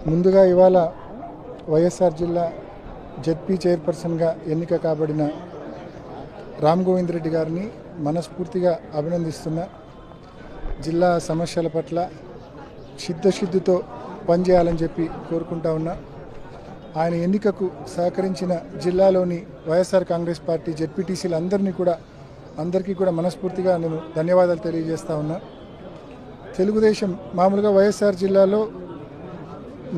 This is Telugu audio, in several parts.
ముందుగా ఇవాళ వైఎస్ఆర్ జిల్లా జెడ్పీ చైర్పర్సన్గా ఎన్నిక కాబడిన రామ్ గోవింద్ రెడ్డి గారిని మనస్ఫూర్తిగా అభినందిస్తున్నా. జిల్లా సమస్యల పట్ల చిత్తశుద్ధితో పనిచేయాలని చెప్పి కోరుకుంటా ఉన్నా. ఆయన ఎన్నికకు సహకరించిన జిల్లాలోని వైఎస్ఆర్ కాంగ్రెస్ పార్టీ జెడ్పీటీసీలు అందరికీ కూడా మనస్ఫూర్తిగా నేను ధన్యవాదాలు తెలియజేస్తా ఉన్నా. తెలుగుదేశం మామూలుగా వైఎస్ఆర్ జిల్లాలో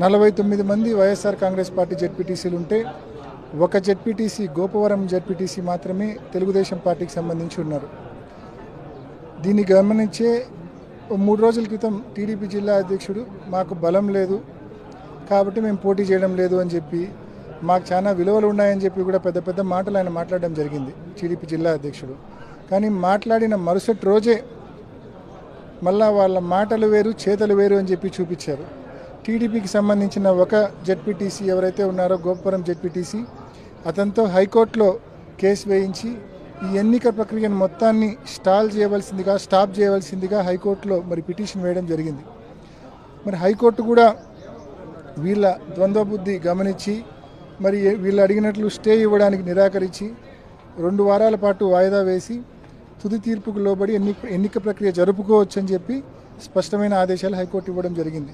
49 మంది వైఎస్ఆర్ కాంగ్రెస్ పార్టీ జెడ్పీటీసీలు ఉంటే ఒక జెడ్పీటీసీ గోపవరం జెడ్పీటీసీ మాత్రమే తెలుగుదేశం పార్టీకి సంబంధించి ఉన్నారు. దీన్ని గమనించే 3 రోజుల క్రితం టీడీపీ జిల్లా అధ్యక్షుడు మాకు బలం లేదు కాబట్టి మేము పోటీ చేయడం లేదు అని చెప్పి, మాకు చాలా విలువలు ఉన్నాయని చెప్పి కూడా పెద్ద పెద్ద మాటలు ఆయన మాట్లాడడం జరిగింది టీడీపీ జిల్లా అధ్యక్షుడు. కానీ మాట్లాడిన మరుసటి రోజే మళ్ళా వాళ్ళ మాటలు వేరు చేతలు వేరు అని చెప్పి చూపించారు. టీడీపీకి సంబంధించిన ఒక జెడ్పీటీసీ ఎవరైతే ఉన్నారో గోపురం జెడ్పీటీసీ, అతనితో హైకోర్టులో కేసు వేయించి ఈ ఎన్నిక ప్రక్రియను మొత్తాన్ని స్టాప్ చేయవలసిందిగా హైకోర్టులో పిటిషన్ వేయడం జరిగింది. హైకోర్టు కూడా వీళ్ళ ద్వంద్వబుద్ధి గమనించి వీళ్ళు అడిగినట్లు స్టే ఇవ్వడానికి నిరాకరించి 2 వారాల పాటు వాయిదా వేసి తుది తీర్పుకు లోబడి ఎన్నిక ప్రక్రియ జరుపుకోవచ్చని చెప్పి స్పష్టమైన ఆదేశాలు హైకోర్టు ఇవ్వడం జరిగింది.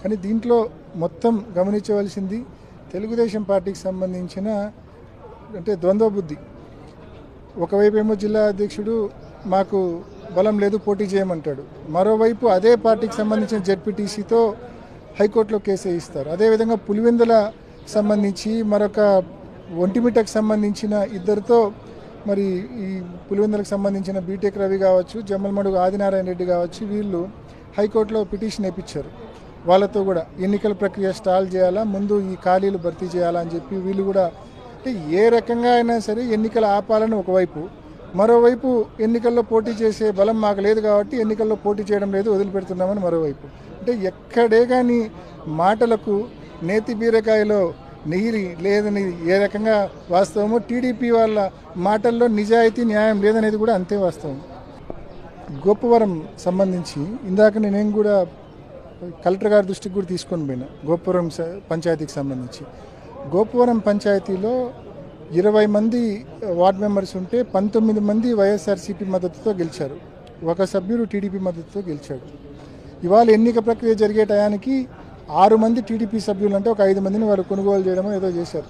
కానీ దీంట్లో మొత్తం గమనించవలసింది తెలుగుదేశం పార్టీకి సంబంధించిన ద్వంద్వబుద్ధి. ఒకవైపు ఏమో జిల్లా అధ్యక్షుడు మాకు బలం లేదు పోటీ చేయమంటాడు, మరోవైపు అదే పార్టీకి సంబంధించిన జెడ్పీటీసీతో హైకోర్టులో కేసు వేయిస్తారు. అదేవిధంగా పులివెందుల సంబంధించి మరొక ఒంటిమిట్టకు సంబంధించిన ఇద్దరితో ఈ పులివెందులకు సంబంధించిన బీటెక్ రవి కావచ్చు, జమ్మలమడుగు ఆదినారాయణ రెడ్డి కావచ్చు, వీళ్ళు హైకోర్టులో పిటిషన్ వేయించారు. వాళ్ళతో కూడా ఎన్నికల ప్రక్రియ స్టాల్ చేయాలా, ముందు ఈ ఖాళీలు భర్తీ చేయాలా అని చెప్పి వీళ్ళు కూడా ఏ రకంగా అయినా సరే ఎన్నికలు ఆపాలని ఒకవైపు, మరోవైపు ఎన్నికల్లో పోటీ చేసే బలం మాకు లేదు కాబట్టి ఎన్నికల్లో పోటీ చేయడం లేదు వదిలిపెడుతున్నామని మరోవైపు. ఎక్కడే కానీ మాటలకు నేతి బీరకాయలో నెయ్యి లేదని ఏ రకంగా వాస్తవమో టీడీపీ వాళ్ళ మాటల్లో నిజాయితీ న్యాయం లేదనేది కూడా అంతే వాస్తవం. గోపవరం సంబంధించి ఇందాక నేనేం కూడా కలెక్టర్ గారి దృష్టికి కూడా తీసుకొని పోయినా. గోపవరం పంచాయతీకి సంబంధించి గోపవరం పంచాయతీలో 20 మంది వార్డు మెంబర్స్ ఉంటే 19 మంది వైఎస్ఆర్సీపీ మద్దతుతో గెలిచారు, ఒక సభ్యుడు టీడీపీ మద్దతుతో గెలిచాడు. ఇవాళ ఎన్నిక ప్రక్రియ జరిగే టయానికి 6 మంది టీడీపీ సభ్యులు అంటే ఒక 5 మందిని వాళ్ళు కొనుగోలు చేయడమో ఏదో చేశారు.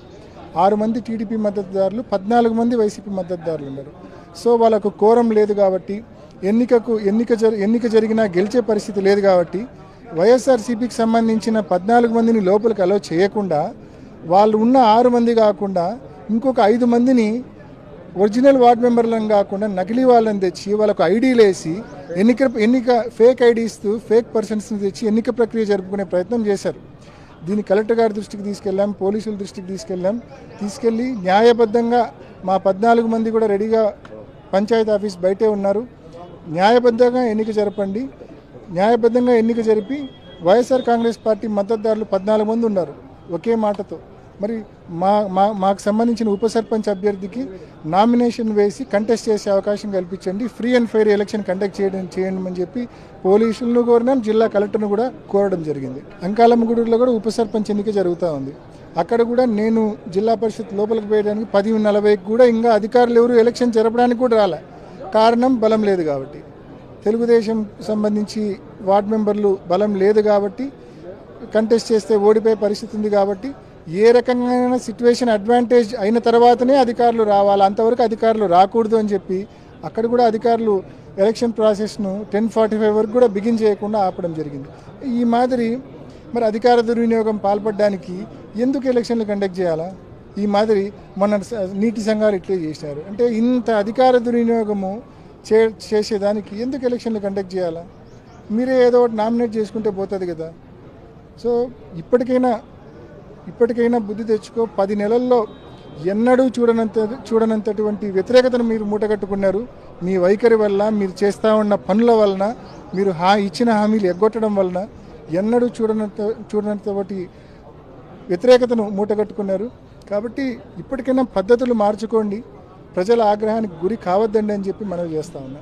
6 మంది టీడీపీ మద్దతుదారులు, 14 మంది వైసీపీ మద్దతుదారులు ఉన్నారు. సో వాళ్ళకు కోరం లేదు కాబట్టి ఎన్నిక జరిగినా గెలిచే పరిస్థితి లేదు కాబట్టి వైఎస్ఆర్సీపీకి సంబంధించిన 14 మందిని లోపలికి అలో చేయకుండా వాళ్ళు ఉన్న 6 మంది కాకుండా ఇంకొక 5 మందిని ఒరిజినల్ వార్డు మెంబర్లను కాకుండా నకిలీ వాళ్ళని తెచ్చి వాళ్ళకు ఐడీలు వేసి ఎన్నిక ఫేక్ ఐడీస్తూ ఫేక్ పర్సన్స్ని తెచ్చి ఎన్నిక ప్రక్రియ జరుపుకునే ప్రయత్నం చేశారు. దీన్ని కలెక్టర్ గారి దృష్టికి తీసుకెళ్ళాం, పోలీసుల దృష్టికి తీసుకెళ్ళి న్యాయబద్ధంగా మా 14 మంది కూడా రెడీగా పంచాయతీ ఆఫీస్ బయటే ఉన్నారు, న్యాయబద్ధంగా ఎన్నిక జరపండి, న్యాయబద్ధంగా ఎన్నిక జరిపి వైఎస్ఆర్ కాంగ్రెస్ పార్టీ మద్దతుదారులు 14 మంది ఉన్నారు ఒకే మాటతో. మాకు సంబంధించిన ఉప సర్పంచ్ అభ్యర్థికి నామినేషన్ వేసి కంటెస్ట్ చేసే అవకాశం కల్పించండి, free and fair election conduct చేయండి అని చెప్పి పోలీసులను కోరినాం, జిల్లా కలెక్టర్ను కూడా కోరడం జరిగింది. అంకాలమ్మగూడూరులో కూడా ఉప సర్పంచ్ ఎన్నిక జరుగుతూ ఉంది. అక్కడ కూడా నేను జిల్లా పరిషత్ లోపలికి పోయడానికి 10:40కి కూడా ఇంకా అధికారులు ఎవరు ఎలక్షన్ జరపడానికి కూడా రాలే. కారణం బలం లేదు కాబట్టి. తెలుగుదేశం సంబంధించి వార్డు మెంబర్లు బలం లేదు కాబట్టి, కంటెస్ట్ చేస్తే ఓడిపోయే పరిస్థితి ఉంది కాబట్టి ఏ రకంగా సిచ్యువేషన్ అడ్వాంటేజ్ అయిన తర్వాతనే అధికారులు రావాలి, అంతవరకు అధికారులు రాకూడదు అని చెప్పి అక్కడ కూడా అధికారులు ఎలక్షన్ ప్రాసెస్ను 10:45 వరకు కూడా బిగిన్ చేయకుండా ఆపడం జరిగింది. ఈ మాదిరి అధికార దుర్వినియోగం పాల్పడడానికి ఎందుకు ఎలక్షన్లు కండక్ట్ చేయాలా? ఈ మాదిరి మన నీటి సంఘాలు ఇట్లే చేశారు. ఇంత అధికార దుర్వినియోగము చేసేదానికి ఎందుకు ఎలక్షన్లు కండక్ట్ చేయాలా? మీరే ఏదో ఒకటి నామినేట్ చేసుకుంటే పోతుంది కదా. సో ఇప్పటికైనా బుద్ధి తెచ్చుకో. 10 నెలల్లో ఎన్నడూ చూడనంతటువంటి వ్యతిరేకతను మీరు మూటగట్టుకున్నారు. మీ వైఖరి వల్ల, మీరు చేస్తూ ఉన్న పనుల వలన, మీరు ఇచ్చిన హామీలు ఎగ్గొట్టడం వలన ఎన్నడూ చూడనంతటి వ్యతిరేకతను మూటగట్టుకున్నారు. కాబట్టి ఇప్పటికైనా పద్ధతులు మార్చుకోండి, ప్రజల ఆగ్రహానికి గురి కావద్దండి అని చెప్పి మనవి చేస్తా ఉన్నా.